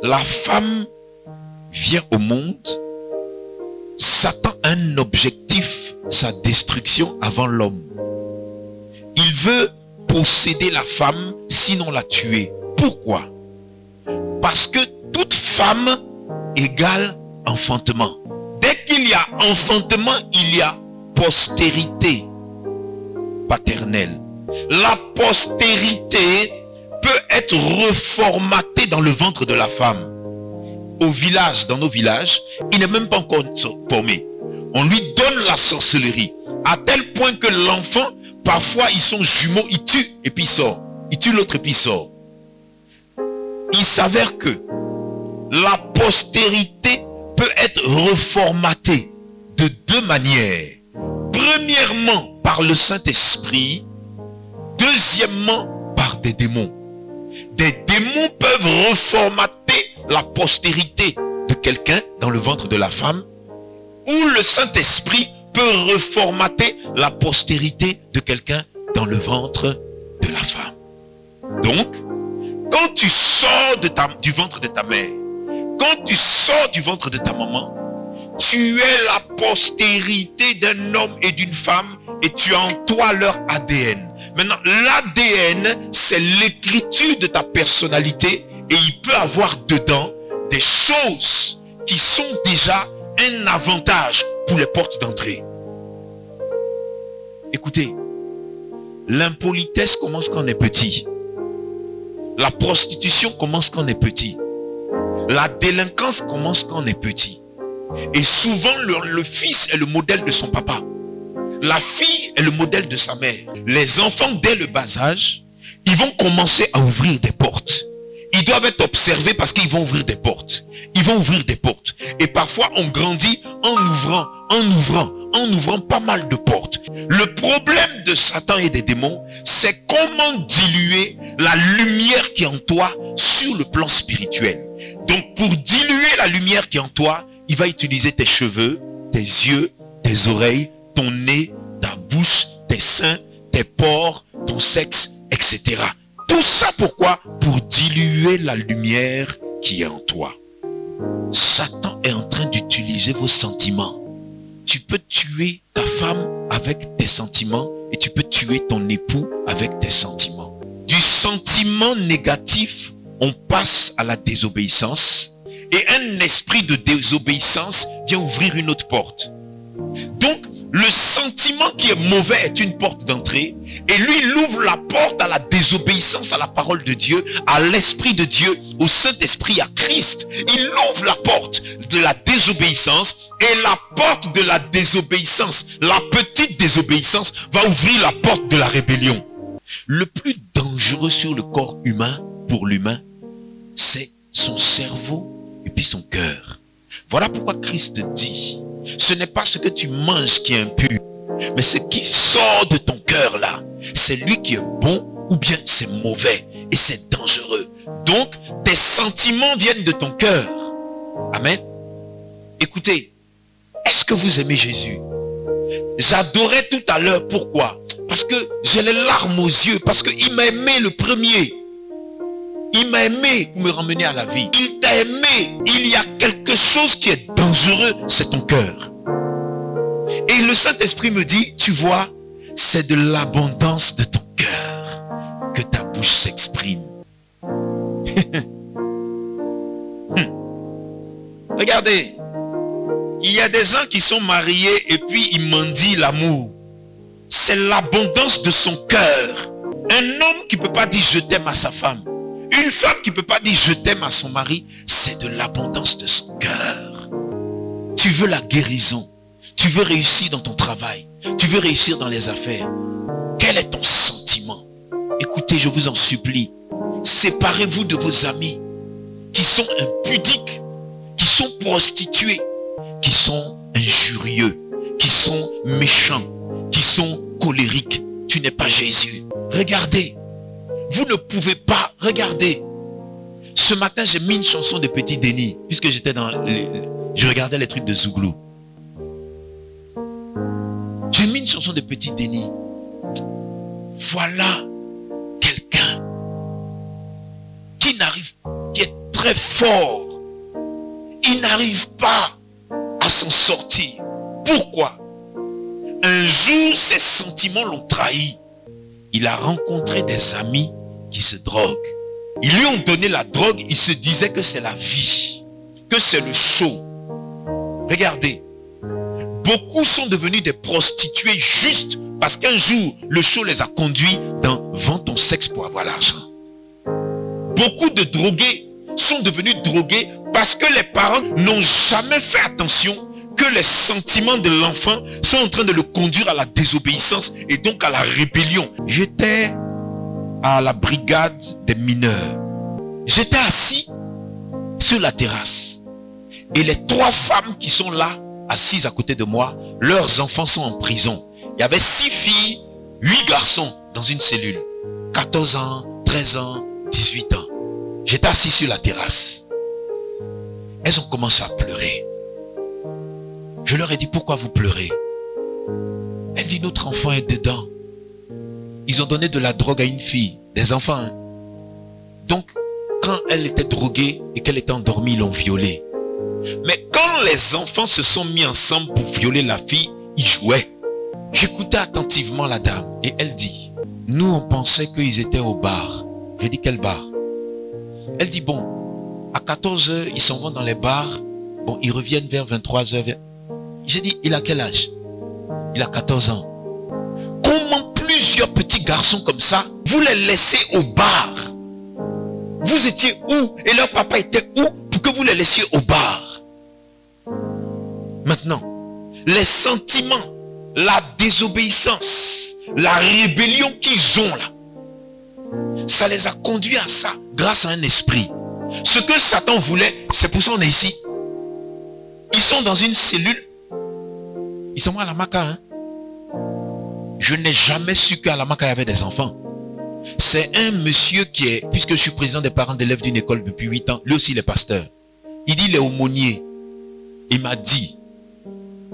la femme vient au monde, Satan a un objectif, sa destruction avant l'homme. Il veut posséder la femme, sinon la tuer. Pourquoi? Parce que toute femme égale enfantement. Dès qu'il y a enfantement, il y a postérité paternelle. La postérité peut être reformatée dans le ventre de la femme. Au village, dans nos villages, il n'est même pas encore formé. On lui donne la sorcellerie, à tel point que l'enfant, parfois ils sont jumeaux, il tue et puis il sort. Il tue l'autre et puis il sort. Il s'avère que la postérité peut être reformatée de deux manières. Premièrement, par le Saint-Esprit. Deuxièmement, par des démons. Des démons peuvent reformater la postérité de quelqu'un dans le ventre de la femme, ou le Saint-Esprit peut reformater la postérité de quelqu'un dans le ventre de la femme. Donc, quand tu sors du ventre de ta mère, quand tu sors du ventre de ta maman, tu es la postérité d'un homme et d'une femme et tu as en toi leur ADN. Maintenant, l'ADN, c'est l'écriture de ta personnalité et il peut avoir dedans des choses qui sont déjà un avantage pour les portes d'entrée. Écoutez, l'impolitesse commence quand on est petit. La prostitution commence quand on est petit. La délinquance commence quand on est petit. Et souvent, le fils est le modèle de son papa. La fille est le modèle de sa mère. Les enfants, dès le bas âge, ils vont commencer à ouvrir des portes. Ils doivent être observés parce qu'ils vont ouvrir des portes. Ils vont ouvrir des portes. Et parfois, on grandit en ouvrant pas mal de portes. Le problème de Satan et des démons, c'est comment diluer la lumière qui est en toi sur le plan spirituel. Donc, pour diluer la lumière qui est en toi, il va utiliser tes cheveux, tes yeux, tes oreilles, ton nez, ta bouche, tes seins, tes pores, ton sexe, etc. Tout ça pourquoi? Pour diluer la lumière qui est en toi. Satan est en train d'utiliser vos sentiments. Tu peux tuer ta femme avec tes sentiments et tu peux tuer ton époux avec tes sentiments. Du sentiment négatif, on passe à la désobéissance et un esprit de désobéissance vient ouvrir une autre porte. Donc, le sentiment qui est mauvais est une porte d'entrée et lui, il ouvre la porte à la désobéissance à la parole de Dieu, à l'Esprit de Dieu, au Saint-Esprit, à Christ. Il ouvre la porte de la désobéissance et la porte de la désobéissance, la petite désobéissance, va ouvrir la porte de la rébellion. Le plus dangereux sur le corps humain, pour l'humain, c'est son cerveau et puis son cœur. Voilà pourquoi Christ dit, ce n'est pas ce que tu manges qui est impur, mais ce qui sort de ton cœur là, c'est lui qui est bon ou bien c'est mauvais et c'est dangereux. Donc, tes sentiments viennent de ton cœur. Amen. Écoutez, est-ce que vous aimez Jésus? J'adorais tout à l'heure. Pourquoi? Parce que j'ai les larmes aux yeux, parce qu'il m'a aimé le premier. Il m'a aimé pour me ramener à la vie. Il t'a aimé. Il y a quelque chose qui est dangereux, c'est ton cœur. Et le Saint-Esprit me dit, tu vois, c'est de l'abondance de ton cœur que ta bouche s'exprime. Regardez, il y a des gens qui sont mariés et puis ils mendient l'amour. C'est l'abondance de son cœur. Un homme qui ne peut pas dire je t'aime à sa femme. Une femme qui ne peut pas dire je t'aime à son mari, c'est de l'abondance de son cœur. Tu veux la guérison, tu veux réussir dans ton travail, tu veux réussir dans les affaires. Quel est ton sentiment? Écoutez, je vous en supplie, séparez-vous de vos amis qui sont impudiques, qui sont prostitués, qui sont injurieux, qui sont méchants, qui sont colériques. Tu n'es pas Jésus. Regardez. Vous ne pouvez pas regarder. Ce matin, j'ai mis une chanson de Petit Denis, puisque j'étais je regardais les trucs de Zouglou. J'ai mis une chanson de Petit Denis. Voilà quelqu'un qui est très fort. Il n'arrive pas à s'en sortir. Pourquoi? Un jour, ses sentiments l'ont trahi. Il a rencontré des amis qui se droguent. Ils lui ont donné la drogue, il se disait que c'est la vie, que c'est le show. Regardez, beaucoup sont devenus des prostituées juste parce qu'un jour, le show les a conduits dans « vends ton sexe pour avoir l'argent ». Beaucoup de drogués sont devenus drogués parce que les parents n'ont jamais fait attention que les sentiments de l'enfant sont en train de le conduire à la désobéissance et donc à la rébellion. J'étais à la brigade des mineurs. J'étais assis sur la terrasse. Et les 3 femmes qui sont là, assises à côté de moi, leurs enfants sont en prison. Il y avait 6 filles, 8 garçons dans une cellule. 14 ans, 13 ans, 18 ans. J'étais assis sur la terrasse. Elles ont commencé à pleurer. Je leur ai dit, pourquoi vous pleurez? Elle dit, notre enfant est dedans. Ils ont donné de la drogue à une fille, des enfants. Hein. Donc, quand elle était droguée et qu'elle était endormie, ils l'ont violée. Mais quand les enfants se sont mis ensemble pour violer la fille, ils jouaient. J'écoutais attentivement la dame et elle dit, nous on pensait qu'ils étaient au bar. J'ai dit, quel bar? Elle dit, bon, à 14 h, ils s'en vont dans les bars. Bon, ils reviennent vers 23 h. J'ai dit, il a quel âge? Il a 14 ans. Comment plusieurs petits garçons comme ça, vous les laissez au bar? Vous étiez où? Et leur papa était où pour que vous les laissiez au bar? Maintenant, les sentiments, la désobéissance, la rébellion qu'ils ont là, ça les a conduits à ça grâce à un esprit. Ce que Satan voulait, c'est pour ça qu'on est ici. Ils sont dans une cellule. Ils sont à la Maca. Hein? Je n'ai jamais su qu'à la Maca il y avait des enfants. C'est un monsieur qui est, puisque je suis président des parents d'élèves d'une école depuis 8 ans, lui aussi il est pasteur. Il dit il est aumônier. Il m'a dit,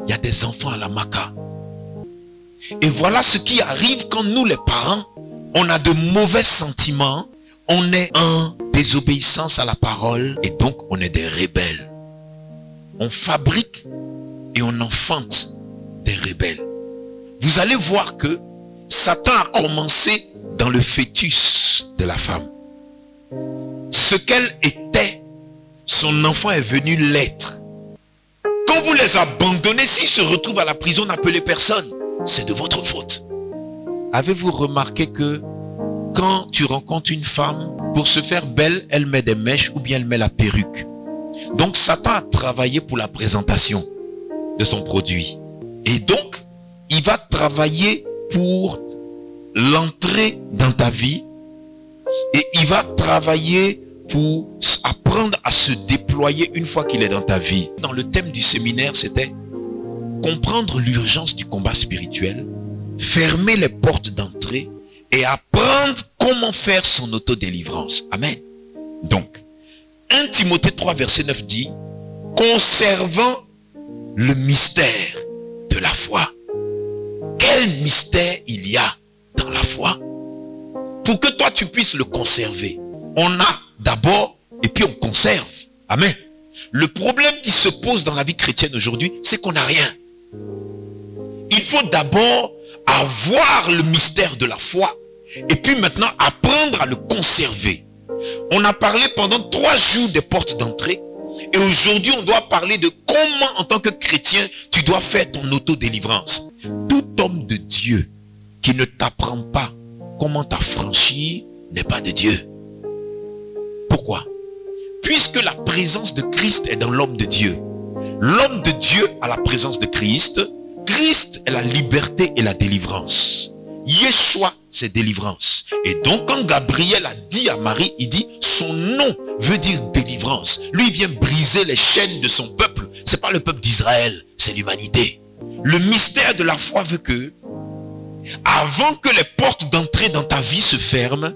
il y a des enfants à la Maca. Et voilà ce qui arrive quand nous les parents, on a de mauvais sentiments, on est en désobéissance à la parole et donc on est des rebelles. On fabrique et on enfante des rebelles. Vous allez voir que Satan a commencé dans le fœtus de la femme. Ce qu'elle était, son enfant est venu l'être. Quand vous les abandonnez, s'ils se retrouvent à la prison, n'appelez personne. C'est de votre faute. Avez-vous remarqué que quand tu rencontres une femme, pour se faire belle, elle met des mèches ou bien elle met la perruque. Donc Satan a travaillé pour la présentation de son produit. Et donc, il va travailler pour l'entrée dans ta vie. Et il va travailler pour apprendre à se déployer une fois qu'il est dans ta vie. Dans le thème du séminaire, c'était comprendre l'urgence du combat spirituel, fermer les portes d'entrée et apprendre comment faire son autodélivrance. Amen. Donc, 1 Timothée 3 verset 9 dit, conservant le mystère de la foi. Quel mystère il y a dans la foi? Pour que toi tu puisses le conserver, on a d'abord et puis on conserve. Amen. Le problème qui se pose dans la vie chrétienne aujourd'hui, c'est qu'on n'a rien. Il faut d'abord avoir le mystère de la foi et puis maintenant apprendre à le conserver. On a parlé pendant 3 jours des portes d'entrée et aujourd'hui on doit parler de comment en tant que chrétien tu dois faire ton autodélivrance. Tout homme de Dieu qui ne t'apprend pas comment t'affranchir n'est pas de Dieu. Pourquoi? Puisque la présence de Christ est dans l'homme de Dieu. L'homme de Dieu a la présence de Christ. Christ est la liberté et la délivrance. Yeshua, c'est délivrance. Et donc quand Gabriel a dit à Marie, il dit son nom veut dire délivrance. Lui il vient briser les chaînes de son peuple. C'est pas le peuple d'Israël, c'est l'humanité. Le mystère de la foi veut que avant que les portes d'entrée dans ta vie se ferment,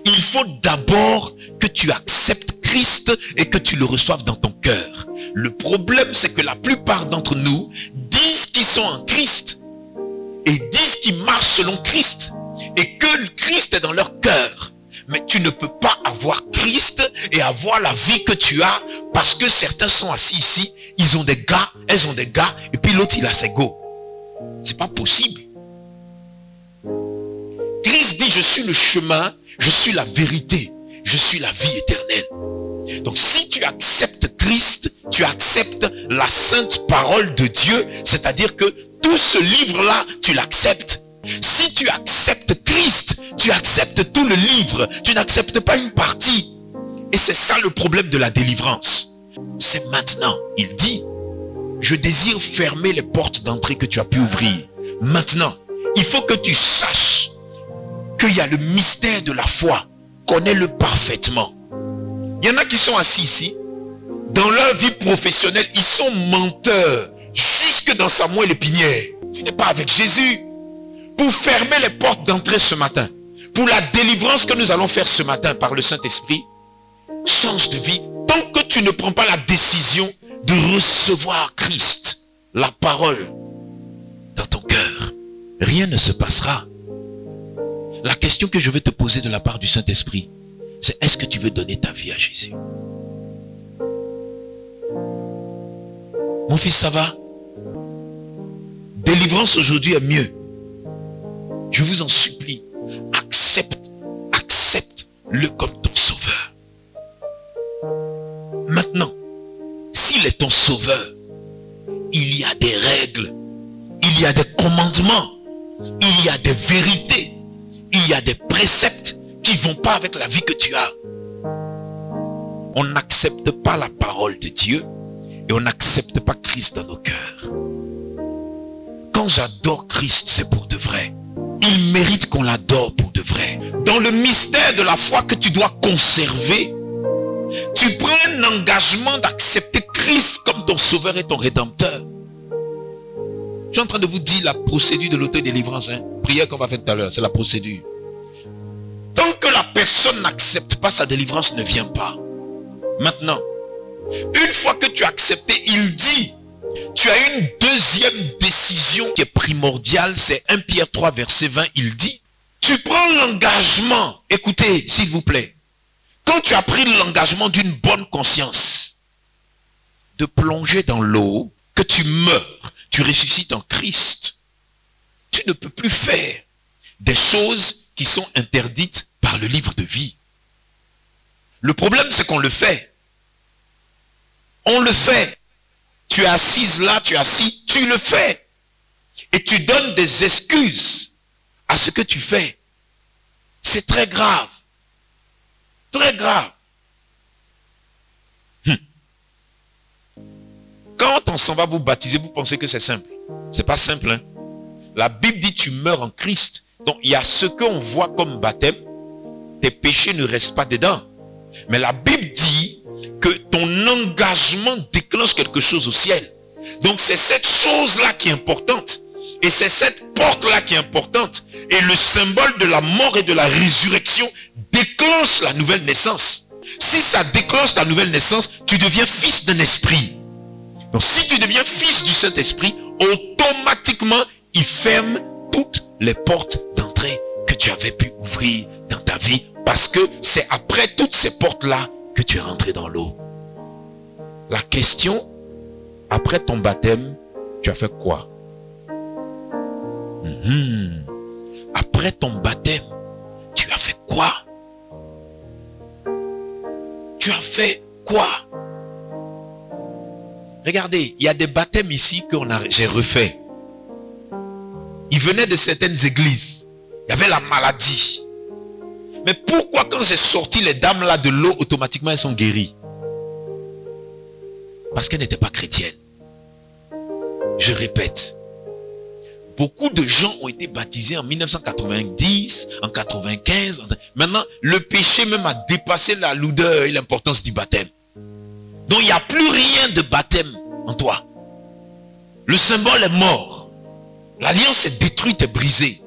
il faut d'abord que tu acceptes Christ et que tu le reçoives dans ton cœur. Le problème, c'est que la plupart d'entre nous disent qu'ils sont en Christ et disent qu'ils marchent selon Christ et que Christ est dans leur cœur. Mais tu ne peux pas avoir Christ et avoir la vie que tu as parce que certains sont assis ici, ils ont des gars, elles ont des gars, et puis l'autre il a ses go. C'est pas possible. Christ dit, je suis le chemin, je suis la vérité, je suis la vie éternelle. Donc si tu acceptes Christ, tu acceptes la sainte parole de Dieu, c'est-à-dire que tout ce livre-là, tu l'acceptes. Si tu acceptes Christ, tu acceptes tout le livre, tu n'acceptes pas une partie. Et c'est ça le problème de la délivrance. C'est maintenant, il dit, je désire fermer les portes d'entrée que tu as pu ouvrir. Maintenant, il faut que tu saches qu'il y a le mystère de la foi. Connais-le parfaitement. Il y en a qui sont assis ici. Dans leur vie professionnelle, ils sont menteurs. Jusque dans sa moelle épinière. Tu n'es pas avec Jésus. Pour fermer les portes d'entrée ce matin. Pour la délivrance que nous allons faire ce matin par le Saint-Esprit. Change de vie. Tant que tu ne prends pas la décision de recevoir Christ, la parole, dans ton cœur, rien ne se passera. La question que je veux te poser de la part du Saint-Esprit, c'est est-ce que tu veux donner ta vie à Jésus? Mon fils, ça va? Délivrance aujourd'hui est mieux. Je vous en supplie, accepte-le comme ton sauveur. Maintenant, s'il est ton sauveur, il y a des règles, il y a des commandements, il y a des vérités, il y a des préceptes qui ne vont pas avec la vie que tu as. On n'accepte pas la parole de Dieu et on n'accepte pas Christ dans nos cœurs. Quand j'adore Christ, c'est pour de vrai. Il mérite qu'on l'adore pour de vrai. Dans le mystère de la foi que tu dois conserver, tu prends un engagement d'accepter Christ comme ton sauveur et ton rédempteur. Je suis en train de vous dire la procédure de l'auto-délivrance. Prière qu'on va faire tout à l'heure, c'est la procédure. Tant que la personne n'accepte pas, sa délivrance ne vient pas. Maintenant, une fois que tu as accepté, il dit, tu as une deuxième décision qui est primordiale, c'est 1 Pierre 3 verset 20, il dit, tu prends l'engagement, écoutez s'il vous plaît, quand tu as pris l'engagement d'une bonne conscience, de plonger dans l'eau, que tu meurs, tu ressuscites en Christ, tu ne peux plus faire des choses qui sont interdites par le livre de vie. Le problème, c'est qu'on le fait. On le fait. Tu es assise là, tu es assis, tu le fais. Et tu donnes des excuses à ce que tu fais. C'est très grave. Très grave. Quand on s'en va vous baptiser, vous pensez que c'est simple. C'est pas simple, hein? La Bible dit tu meurs en Christ. Donc il y a ce qu'on voit comme baptême. Tes péchés ne restent pas dedans. Mais la Bible dit que ton engagement déclenche quelque chose au ciel. Donc c'est cette chose-là qui est importante. Et c'est cette porte-là qui est importante. Et le symbole de la mort et de la résurrection déclenche la nouvelle naissance. Si ça déclenche ta nouvelle naissance, tu deviens fils d'un esprit. Donc si tu deviens fils du Saint-Esprit, automatiquement, il ferme toutes les portes d'entrée que tu avais pu ouvrir dans ta vie. Parce que c'est après toutes ces portes-là que tu es rentré dans l'eau. La question, après ton baptême, tu as fait quoi? Après ton baptême, tu as fait quoi? Tu as fait quoi? Regardez, il y a des baptêmes ici que j'ai refait. Ils venaient de certaines églises. Il y avait la maladie. Mais pourquoi quand j'ai sorti les dames là de l'eau, automatiquement elles sont guéries? Parce qu'elles n'étaient pas chrétiennes. Je répète. Beaucoup de gens ont été baptisés en 1990, en 95. Maintenant, le péché même a dépassé la lourdeur et l'importance du baptême. Donc il n'y a plus rien de baptême en toi. Le symbole est mort. L'alliance est détruite et brisée.